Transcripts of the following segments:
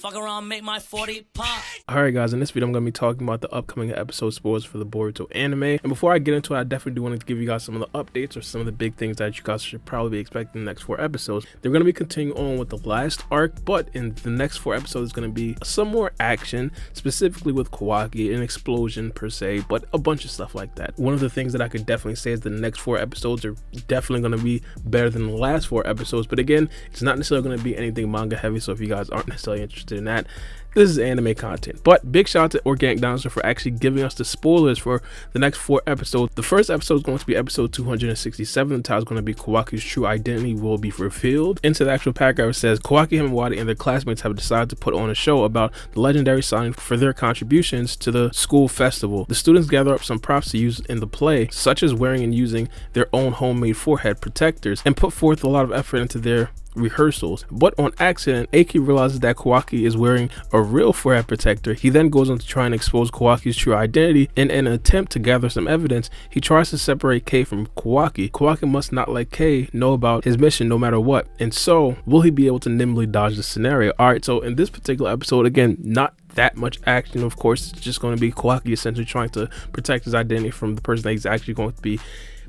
Fuck around, make my 40 pop. Alright guys, in this video I'm going to be talking about the upcoming episode spoilers for the Boruto anime. And before I get into it, I definitely do want to give you guys some of the updates or some of the big things that you guys should probably be expecting in the next 4 episodes. They're going to be continuing on with the last arc, but in the next 4 episodes is going to be some more action, specifically with Kawaki, an explosion per se, but a bunch of stuff like that. One of the things that I could definitely say is the next 4 episodes are definitely going to be better than the last 4 episodes, but again, it's not necessarily going to be anything manga heavy, so if you guys aren't necessarily interested in that, this is anime content. But big shout out to Organic Dinosaur for actually giving us the spoilers for the next 4 episodes. The first episode is going to be episode 267. The title is going to be Kawaki's true identity will be revealed. Into the actual paragraph, it says Kawaki, Himawari, and their classmates have decided to put on a show about the legendary sign for their contributions to the school festival. The students gather up some props to use in the play, such as wearing and using their own homemade forehead protectors, and put forth a lot of effort into their rehearsals. But on accident, Aki realizes that Kawaki is wearing a real forehead protector. He then goes on to try and expose Kawaki's true identity. In an attempt to gather some evidence, he tries to separate Kei from Kawaki. Kawaki must not let Kei know about his mission no matter what. And so, will he be able to nimbly dodge the scenario? Alright, so in this particular episode, again, not that much action. Of course, it's just going to be Kawaki essentially trying to protect his identity from the person that he's actually going to be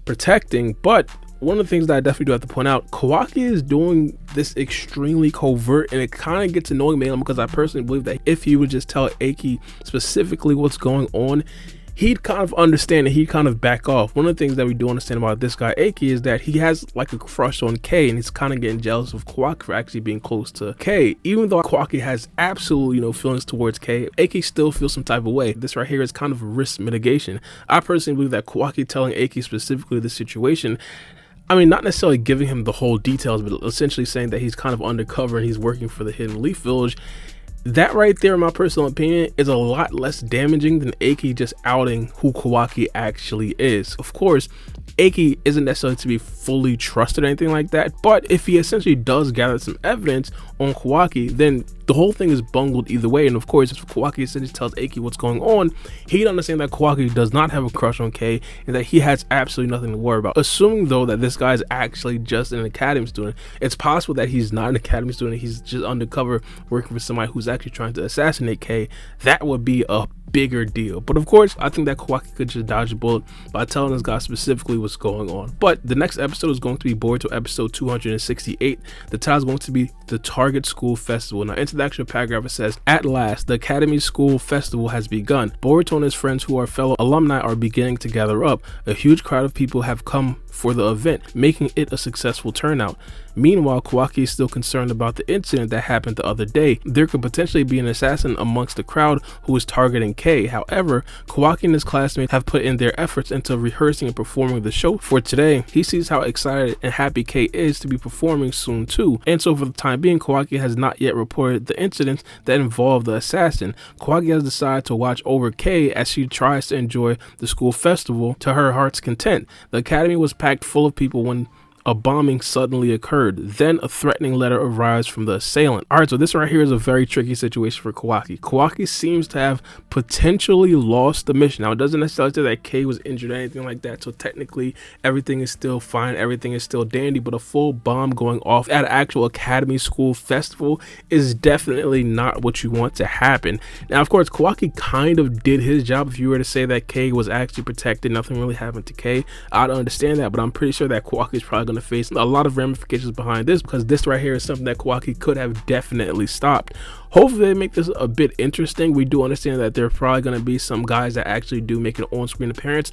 protecting. But one of the things that I definitely do have to point out, Kawaki is doing this extremely covert, and it kind of gets annoying me because I personally believe that if he would just tell Aki specifically what's going on, he'd kind of understand and he'd kind of back off. One of the things that we do understand about this guy, Aki, is that he has like a crush on Kei, and he's kind of getting jealous of Kawaki for actually being close to Kei. Even though Kawaki has absolutely no feelings towards Kei, Aki still feels some type of way. This right here is kind of risk mitigation. I personally believe that Kawaki telling Aki specifically the situation, I mean, not necessarily giving him the whole details, but essentially saying that he's kind of undercover and he's working for the Hidden Leaf Village. That right there, in my personal opinion, is a lot less damaging than Aki just outing who Kawaki actually is. Of course, Aki isn't necessarily to be fully trusted or anything like that, but if he essentially does gather some evidence on Kawaki, then the whole thing is bungled either way. And of course, if Kawaki essentially tells Aki what's going on, he'd understand that Kawaki does not have a crush on Kei and that he has absolutely nothing to worry about. Assuming though that this guy is actually just an academy student, it's possible that he's not an academy student, he's just undercover working for somebody who's actually trying to assassinate Kei. That would be a bigger deal. But of course, I think that Kawaki could just dodge a bullet by telling this guy specifically what's going on. But the next episode is going to be Boruto episode 268. The title is going to be the Target School Festival. Now, into the actual paragraph, it says, at last, the Academy School Festival has begun. Boruto and his friends who are fellow alumni are beginning to gather up. A huge crowd of people have come for the event, making it a successful turnout. Meanwhile, Kawaki is still concerned about the incident that happened the other day. There could potentially be an assassin amongst the crowd who is targeting Kei. However, Kawaki and his classmates have put in their efforts into rehearsing and performing the show for today. He sees how excited and happy Kei is to be performing soon too. And so for the time being, Kawaki has not yet reported the incident that involved the assassin. Kawaki has decided to watch over Kei as she tries to enjoy the school festival to her heart's content. The academy was packed full of people when a bombing suddenly occurred. Then a threatening letter arrives from the assailant. Alright, so this right here is a very tricky situation for Kawaki. Kawaki seems to have potentially lost the mission. Now, it doesn't necessarily say that Kei was injured or anything like that, so technically everything is still fine, everything is still dandy, but a full bomb going off at an actual academy school festival is definitely not what you want to happen. Now, of course, Kawaki kind of did his job. If you were to say that Kei was actually protected, nothing really happened to Kei, I'd understand that, but I'm pretty sure that Kawaki is probably going to face a lot of ramifications behind this, because this right here is something that Kawaki could have definitely stopped. Hopefully they make this a bit interesting. We do understand that there are probably going to be some guys that actually do make an on-screen appearance.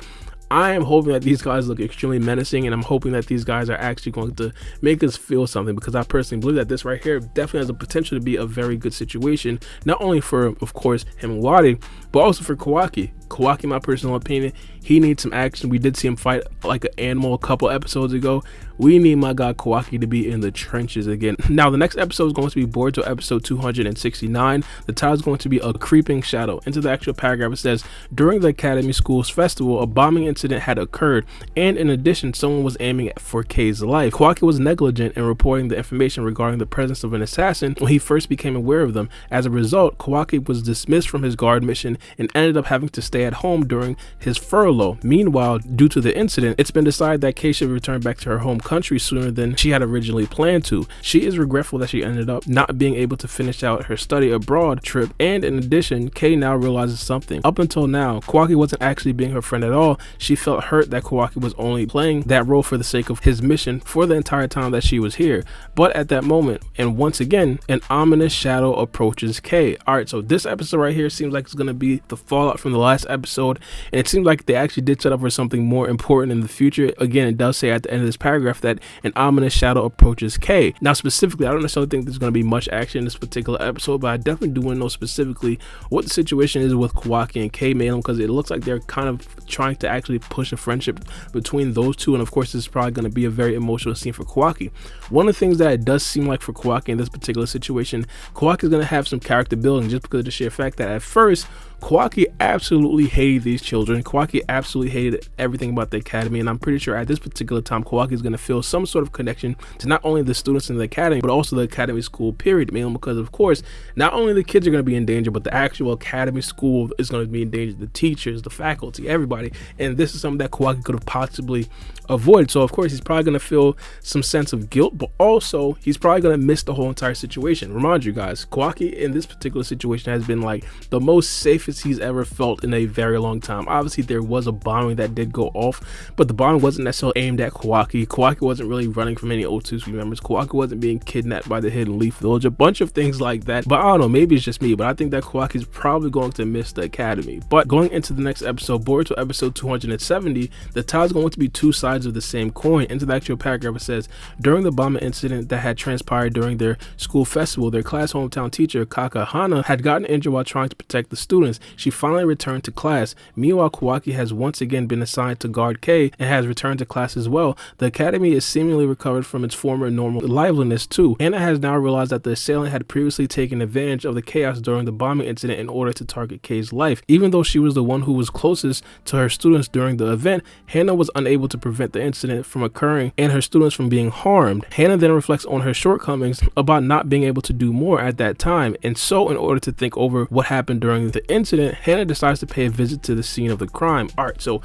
I am hoping that these guys look extremely menacing, and I'm hoping that these guys are actually going to make us feel something, because I personally believe that this right here definitely has the potential to be a very good situation, not only for, of course, Himawari, but also for Kawaki. Kawaki, in my personal opinion, he needs some action. We did see him fight like an animal a couple episodes ago. We need my guy Kawaki to be in the trenches again. Now, the next episode is going to be Boruto episode 269. The title is going to be A Creeping Shadow. Into the actual paragraph, it says, during the Academy School's festival, a bombing incident had occurred, and in addition, someone was aiming for Kei's life. Kawaki was negligent in reporting the information regarding the presence of an assassin when he first became aware of them. As a result, Kawaki was dismissed from his guard mission and ended up having to stay stay at home during his furlough. Meanwhile, due to the incident, it's been decided that Kei should return back to her home country sooner than she had originally planned to. She is regretful that she ended up not being able to finish out her study abroad trip, and in addition, Kei now realizes something. Up until now, Kawaki wasn't actually being her friend at all. She felt hurt that Kawaki was only playing that role for the sake of his mission for the entire time that she was here. But at that moment, and once again, an ominous shadow approaches Kei. Alright, so this episode right here seems like it's going to be the fallout from the last episode, and it seems like they actually did set up for something more important in the future. Again, it does say at the end of this paragraph that an ominous shadow approaches Kei. Now specifically, I don't necessarily think there's going to be much action in this particular episode, but I definitely do want to know specifically what the situation is with Kawaki and Kei, mainly because it looks like they're kind of trying to actually push a friendship between those two, and of course this is probably going to be a very emotional scene for Kawaki. One of the things that it does seem like for Kawaki in this particular situation, Kawaki is going to have some character building just because of the sheer fact that at first Kawaki absolutely hated these children. Kawaki absolutely hated everything about the academy, and I'm pretty sure at this particular time Kawaki is going to feel some sort of connection to not only the students in the academy but also the academy school period, mainly because of course not only the kids are going to be in danger, but the actual academy school is going to be in danger, the teachers, the faculty, everybody, and this is something that Kawaki could have possibly avoided. So of course he's probably going to feel some sense of guilt, but also he's probably going to miss the whole entire situation. Remind you guys, Kawaki in this particular situation has been like the most safest he's ever felt in a very long time. Obviously there was a bombing that did go off, but the bombing wasn't necessarily aimed at Kawaki. Kawaki wasn't really running from any Otsutsuki members. Kawaki wasn't being kidnapped by the Hidden Leaf Village, a bunch of things like that. But I don't know, maybe it's just me, but I think that Kawaki is probably going to miss the academy. But going into the next episode, Boruto episode 270, the tale is going to be two sides of the same coin. Into the actual paragraph it says, during the bombing incident that had transpired during their school festival, their class hometown teacher Kaka Hana had gotten injured while trying to protect the students. She finally returned to class. Meanwhile, Kawaki has once again been assigned to guard Kei and has returned to class as well. The academy is seemingly recovered from its former normal liveliness too. Anna has now realized that the assailant had previously taken advantage of the chaos during the bombing incident in order to target Kei's life. Even though she was the one who was closest to her students during the event, Hannah was unable to prevent the incident from occurring and her students from being harmed. Hannah then reflects on her shortcomings about not being able to do more at that time, and so in order to think over what happened during the incident, Hannah decides to pay a visit to the scene of the crime. Alright, so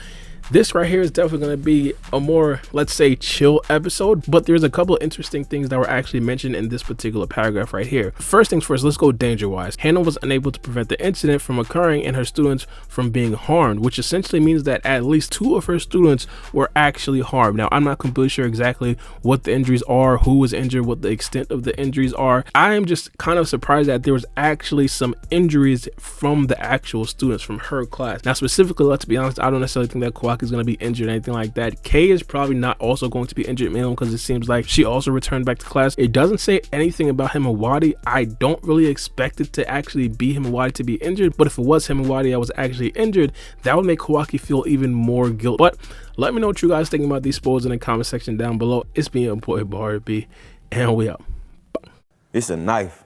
this right here is definitely going to be a more, let's say, chill episode, but there's a couple of interesting things that were actually mentioned in this particular paragraph right here. First things first, let's go danger-wise. Hannah was unable to prevent the incident from occurring and her students from being harmed, which essentially means that at least two of her students were actually harmed. Now, I'm not completely sure exactly what the injuries are, who was injured, what the extent of the injuries are. I am just kind of surprised that there was actually some injuries from the actual students from her class. Now, specifically, let's be honest, I don't necessarily think that Kawaki is going to be injured or anything like that. Kei is probably not also going to be injured, mainly because it seems like she also returned back to class. It doesn't say anything about Himawari. I don't really expect it to actually be Himawari to be injured, but if it was Himawari that was actually injured, that would make Kawaki feel even more guilt. But let me know what you guys think about these spoilers in the comment section down below. It's been your boy Bar B, and we out. It's a knife.